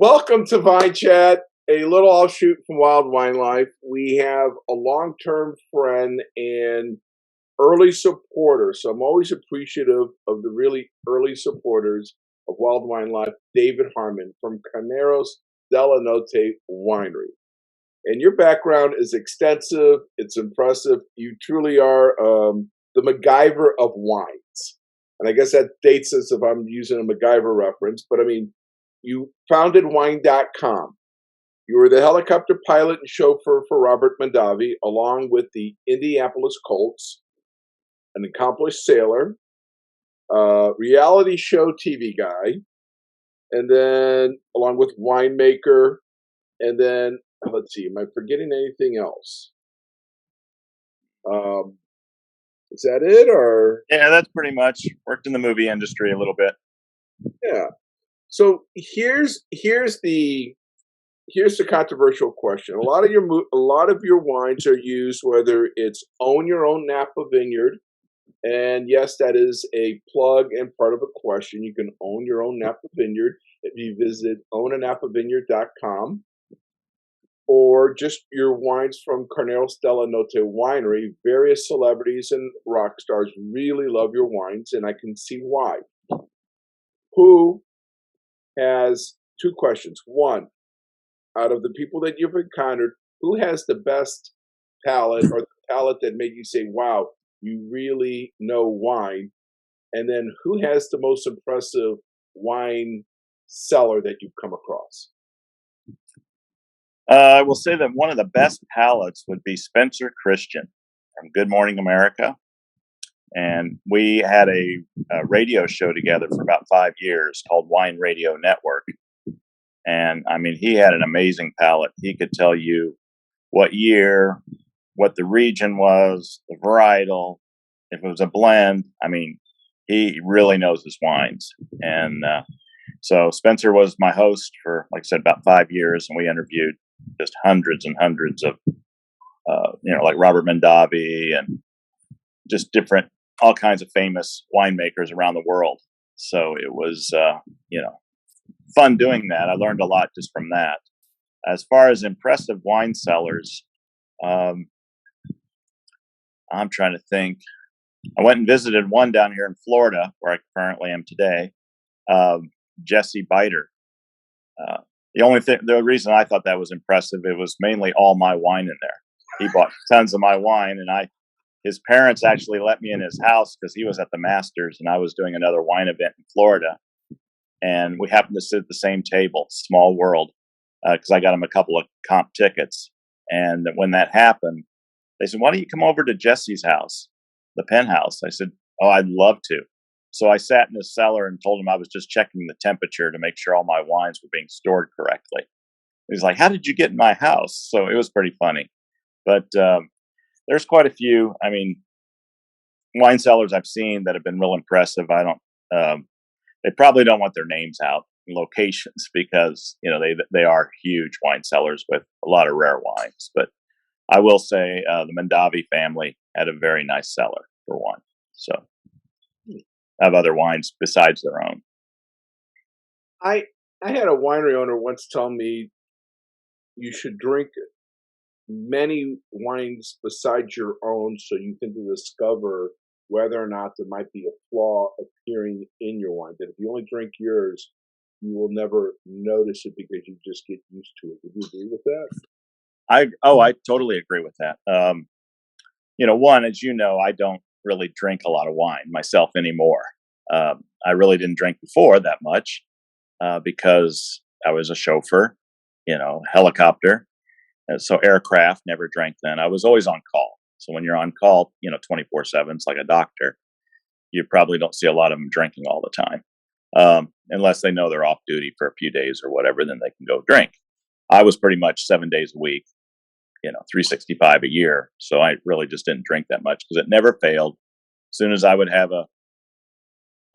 Welcome to Vine Chat, a little offshoot from Wild Wine Life. We have a long-term friend and early supporter, so I'm always appreciative of the really early supporters of Wild Wine Life, David Harmon from Carneros della Notte Winery. And your background is extensive, it's impressive. You truly are the MacGyver of wines. And I guess that dates us if I'm using a MacGyver reference, but I mean, you founded wine.com. You were the helicopter pilot and chauffeur for Robert Mondavi, along with the Indianapolis Colts, an accomplished sailor, reality show TV guy, and then along with winemaker, and then let's see, am I forgetting anything else? Is that it, or Yeah, that's pretty much. Worked in the movie industry a little bit. yeah? So here's the controversial question. A lot of your wines are used, whether it's own your own Napa Vineyard, and yes, that is a plug and part of a question. You can own your own Napa Vineyard if you visit ownanapavineyard.com, or just your wines from Carneros della Notte Winery. Various celebrities and rock stars really love your wines, and I can see why. Who has two questions? One, out of the people that you've encountered, who has the best palate or the palate that made you say, wow, you really know wine? And then who has the most impressive wine cellar that you've come across? I will say that one of the best palates would be Spencer Christian from Good Morning America. And we had a radio show together for about 5 years called Wine Radio Network. And I mean, he had an amazing palate. He could tell you what year, what the region was, the varietal, if it was a blend. I mean, he really knows his wines. And so Spencer was my host for, like I said, about 5 years. And we interviewed just hundreds and hundreds of, like Robert Mondavi and just all kinds of famous winemakers around the world. So it was, fun doing that. I learned a lot just from that. As far as impressive wine cellars, I'm trying to think. I went and visited one down here in Florida, where I currently am today, Jesse Biter. The reason I thought that was impressive, it was mainly all my wine in there. He bought tons of my wine, and his parents actually let me in his house because he was at the Masters and I was doing another wine event in Florida. And we happened to sit at the same table, small world, because I got him a couple of comp tickets. And when that happened, they said, why don't you come over to Jesse's house, the penthouse? I said, oh, I'd love to. So I sat in his cellar and told him I was just checking the temperature to make sure all my wines were being stored correctly. He's like, how did you get in my house? So it was pretty funny. But there's quite a few. I mean, wine cellars I've seen that have been real impressive. They probably don't want their names out in locations because, they are huge wine cellars with a lot of rare wines. But I will say the Mondavi family had a very nice cellar for one. So have other wines besides their own. I had a winery owner once tell me you should drink many wines besides your own so you can discover whether or not there might be a flaw appearing in your wine. That if you only drink yours, you will never notice it because you just get used to it. Would you agree with that? I totally agree with that. One, as you know, I don't really drink a lot of wine myself anymore. I really didn't drink before that much because I was a chauffeur, helicopter. So aircraft, never drank then. I was always on call. So when you're on call, 24/7, it's like a doctor. You probably don't see a lot of them drinking all the time. Unless they know they're off duty for a few days or whatever, then they can go drink. I was pretty much 7 days a week, 365 a year. So I really just didn't drink that much because it never failed. As soon as I would have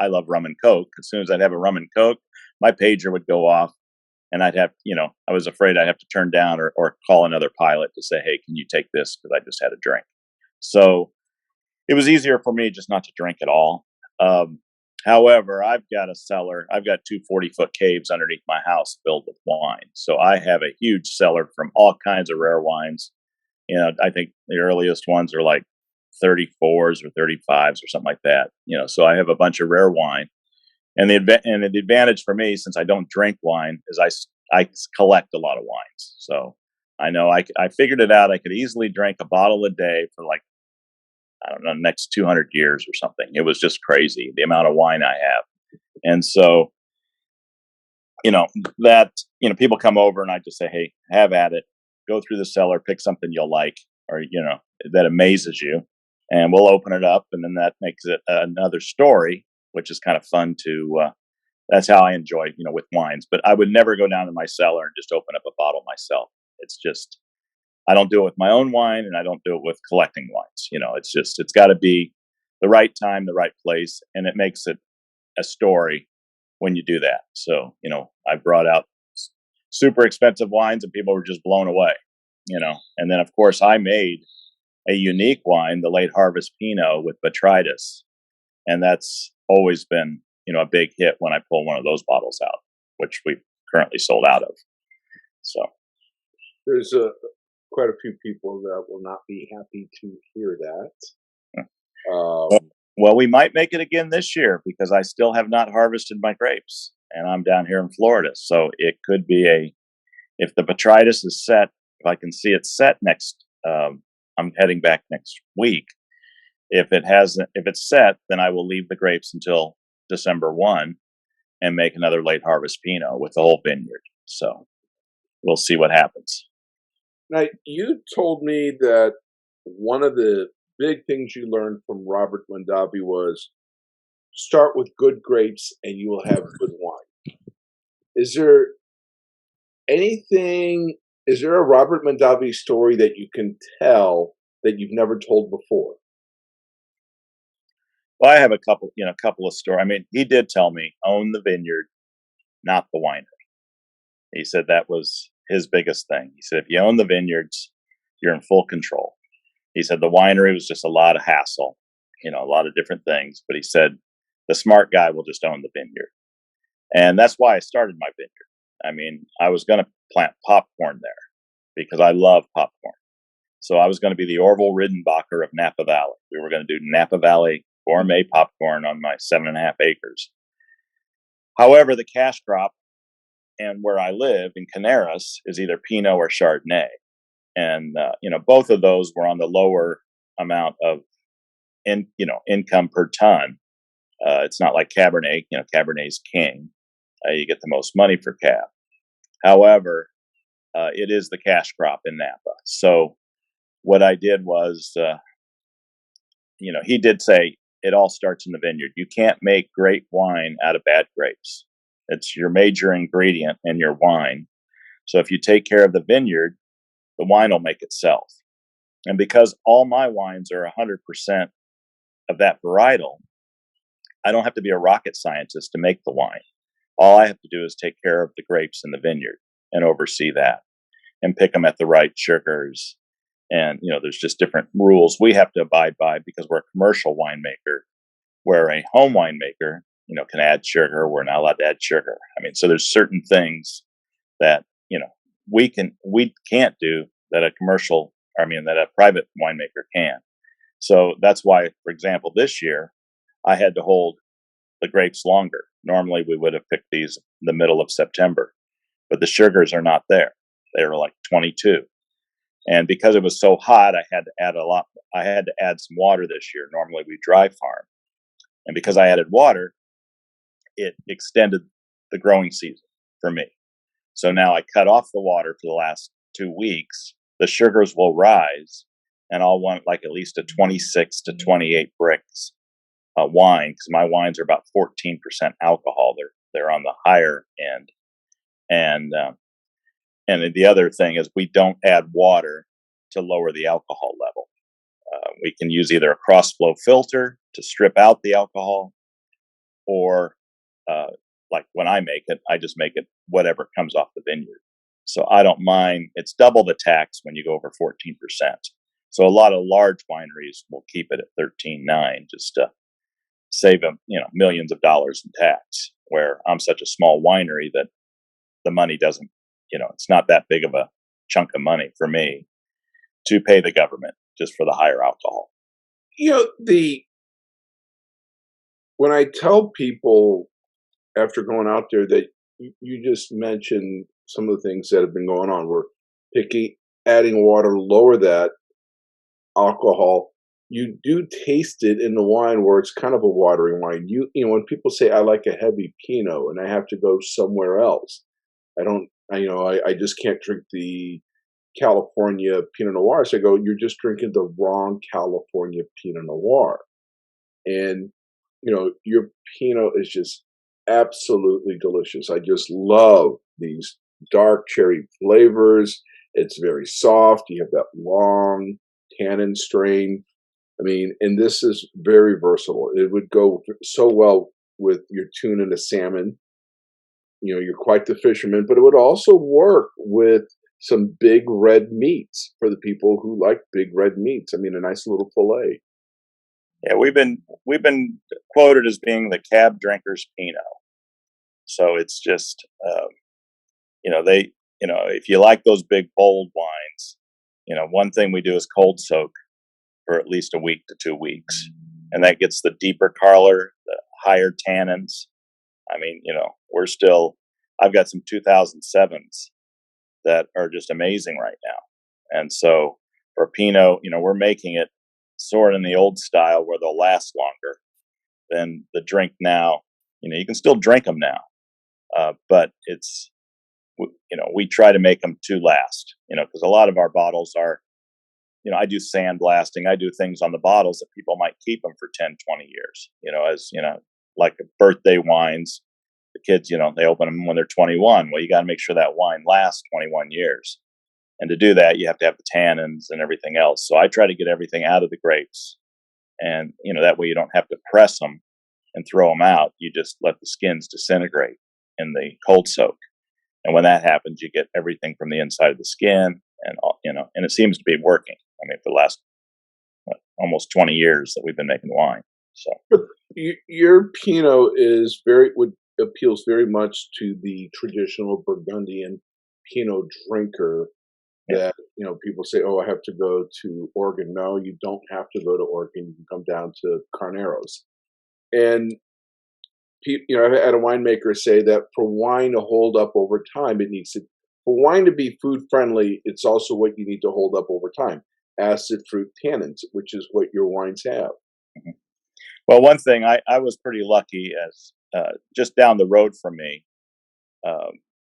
I love rum and Coke. As soon as I'd have a rum and Coke, my pager would go off. And I'd have, I was afraid I'd have to turn down or call another pilot to say, hey, can you take this? Because I just had a drink. So it was easier for me just not to drink at all. However, I've got a cellar. I've got two 40-foot caves underneath my house filled with wine. So I have a huge cellar from all kinds of rare wines. I think the earliest ones are like 34s or 35s or something like that. So I have a bunch of rare wine. And the advantage for me, since I don't drink wine, is I collect a lot of wines. So I know I figured it out. I could easily drink a bottle a day for like, I don't know, next 200 years or something. It was just crazy, the amount of wine I have. And so, you know, people come over and I just say, hey, have at it. Go through the cellar, pick something you'll like, or, that amazes you. And we'll open it up. And then that makes it another story, which is kind of fun to, that's how I enjoy, with wines. But I would never go down to my cellar and just open up a bottle myself. It's just, I don't do it with my own wine, and I don't do it with collecting wines. It's got to be the right time, the right place, and it makes it a story when you do that. So, I brought out super expensive wines and people were just blown away, and then of course I made a unique wine, the late harvest Pinot with botrytis. And that's always been, a big hit when I pull one of those bottles out, which we've currently sold out of. So there's quite a few people that will not be happy to hear that. Well, we might make it again this year because I still have not harvested my grapes, and I'm down here in Florida. So it could be if the botrytis is set, if I can see it set next, I'm heading back next week. If it's set, then I will leave the grapes until December 1 and make another late harvest Pinot with the whole vineyard. So we'll see what happens. Now, you told me that one of the big things you learned from Robert Mondavi was start with good grapes and you will have good wine. Is there a Robert Mondavi story that you can tell that you've never told before? Well, I have a couple of stories. I mean, he did tell me own the vineyard, not the winery. He said that was his biggest thing. He said, if you own the vineyards, you're in full control. He said the winery was just a lot of hassle, a lot of different things. But he said the smart guy will just own the vineyard. And that's why I started my vineyard. I mean, I was going to plant popcorn there because I love popcorn. So I was going to be the Orville Redenbacher of Napa Valley. We were going to do Napa Valley gourmet popcorn on my 7.5 acres. However, the cash crop and where I live in Carneros is either Pinot or Chardonnay. And, both of those were on the lower amount of income per ton. It's not like Cabernet, Cabernet's king. You get the most money for Cab. However, it is the cash crop in Napa. So what I did was, he did say it all starts in the vineyard. You can't make great wine out of bad grapes. It's your major ingredient in your wine. So if you take care of the vineyard, the wine will make itself. And because all my wines are 100% of that varietal, I don't have to be a rocket scientist to make the wine. All I have to do is take care of the grapes in the vineyard and oversee that and pick them at the right sugars. And, there's just different rules we have to abide by because we're a commercial winemaker, where a home winemaker, can add sugar. We're not allowed to add sugar. I mean, so there's certain things that, we can't do that that a private winemaker can. So that's why, for example, this year I had to hold the grapes longer. Normally we would have picked these in the middle of September, but the sugars are not there. They were like 22. And because it was so hot, I had to add a lot. I had to add some water this year. Normally we dry farm. And because I added water, it extended the growing season for me. So now I cut off the water for the last 2 weeks. The sugars will rise, and I'll want like at least a 26 to 28 bricks wine, because my wines are about 14% alcohol. They're on the higher end. And the other thing is we don't add water to lower the alcohol level. We can use either a cross flow filter to strip out the alcohol, or like when I make it, I just make it whatever comes off the vineyard. So I don't mind. It's double the tax when you go over 14%. So a lot of large wineries will keep it at 13.9 just to save them, millions of dollars in tax. Where I'm such a small winery that the money doesn't, it's not that big of a chunk of money for me to pay the government just for the higher alcohol. The when I tell people after going out there that you just mentioned some of the things that have been going on, we're adding water, lower that alcohol. You do taste it in the wine where it's kind of a watery wine. When people say I like a heavy Pinot and I have to go somewhere else, I don't. I just can't drink the California Pinot Noir. So I go, you're just drinking the wrong California Pinot Noir. And your Pinot is just absolutely delicious. I just love these dark cherry flavors. It's very soft. You have that long tannin strain. I mean, and this is very versatile. It would go so well with your tuna and the salmon. You're quite the fisherman, but it would also work with some big red meats for the people who like big red meats. I mean, a nice little fillet. Yeah, we've been quoted as being the cab drinkers Pinot. So it's just, if you like those big bold wines, one thing we do is cold soak for at least a week to 2 weeks, and that gets the deeper color, the higher tannins. I mean, I've got some 2007s that are just amazing right now. And so for Pinot, we're making it sort of in the old style where they'll last longer than the drink now. You can still drink them now, but we try to make them to last, because a lot of our bottles are, I do sandblasting. I do things on the bottles that people might keep them for 10, 20 years, like birthday wines. The kids, they open them when they're 21. Well, you got to make sure that wine lasts 21 years. And to do that, you have to have the tannins and everything else. So I try to get everything out of the grapes. And, that way you don't have to press them and throw them out. You just let the skins disintegrate in the cold soak. And when that happens, you get everything from the inside of the skin, and and it seems to be working. I mean, for the last almost 20 years that we've been making wine. So your Pinot appeals very much to the traditional Burgundian Pinot drinker. That people say, "Oh, I have to go to Oregon." No, you don't have to go to Oregon. You can come down to Carneros, and I've had a winemaker say that for wine to hold up over time, for wine to be food friendly, it's also what you need to hold up over time. Acid fruit tannins, which is what your wines have. Mhm. Well, one thing I was pretty lucky as just down the road from me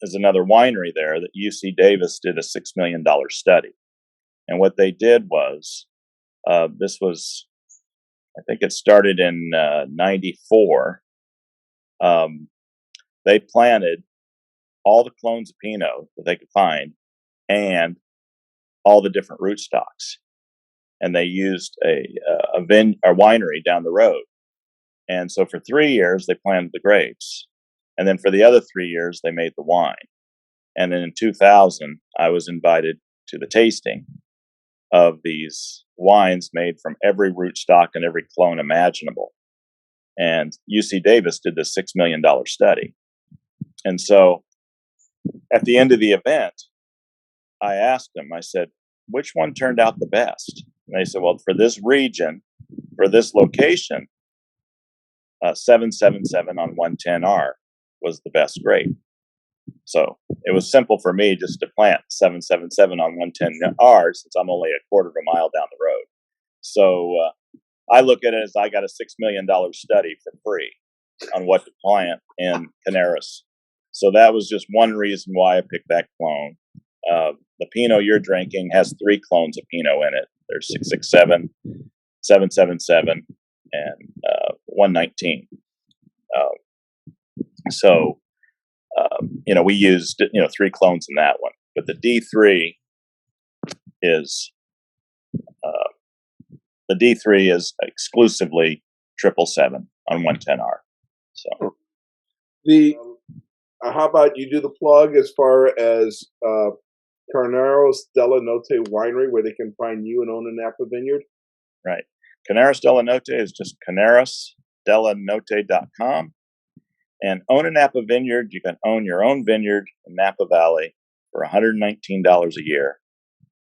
is another winery there that UC Davis did a $6 million study. And what they did was, this was, I think it started in 94. They planted all the clones of Pinot that they could find and all the different rootstocks. And they used a winery down the road. And so for 3 years, they planted the grapes. And then for the other 3 years, they made the wine. And then in 2000, I was invited to the tasting of these wines made from every rootstock and every clone imaginable. And UC Davis did this $6 million study. And so at the end of the event, I asked them, I said, which one turned out the best? And they said, well, for this region, for this location, 777 on 110R was the best grape. So it was simple for me just to plant 777 on 110R since I'm only a quarter of a mile down the road. So I look at it as I got a $6 million study for free on what to plant in Carneros. So that was just one reason why I picked that clone. The Pinot you're drinking has 3 clones of Pinot in it. There's 667, 777, and 119. We used 3 clones in that one, but the D3 is exclusively 777 on 110R. So how about you do the plug as far as Carneros della Notte Winery, where they can find you and own a Napa Vineyard? Right. Carneros della Notte is just Carneros, dellanotte.com. And own a Napa Vineyard. You can own your own vineyard in Napa Valley for $119 a year.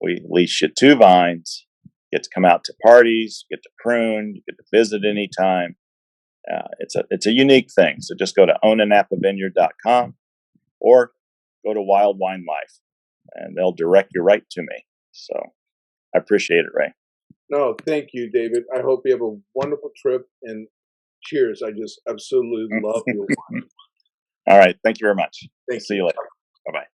We lease you 2 vines, get to come out to parties, get to prune, you get to visit anytime. It's a unique thing. So just go to ownanapavineyard.com or go to Wild Wine Life, and they'll direct you right to me. So I appreciate it, Ray. No, thank you, David. I hope you have a wonderful trip, and cheers. I just absolutely love your wine. All right. Thank you very much. Thank See you. you later. Bye-bye.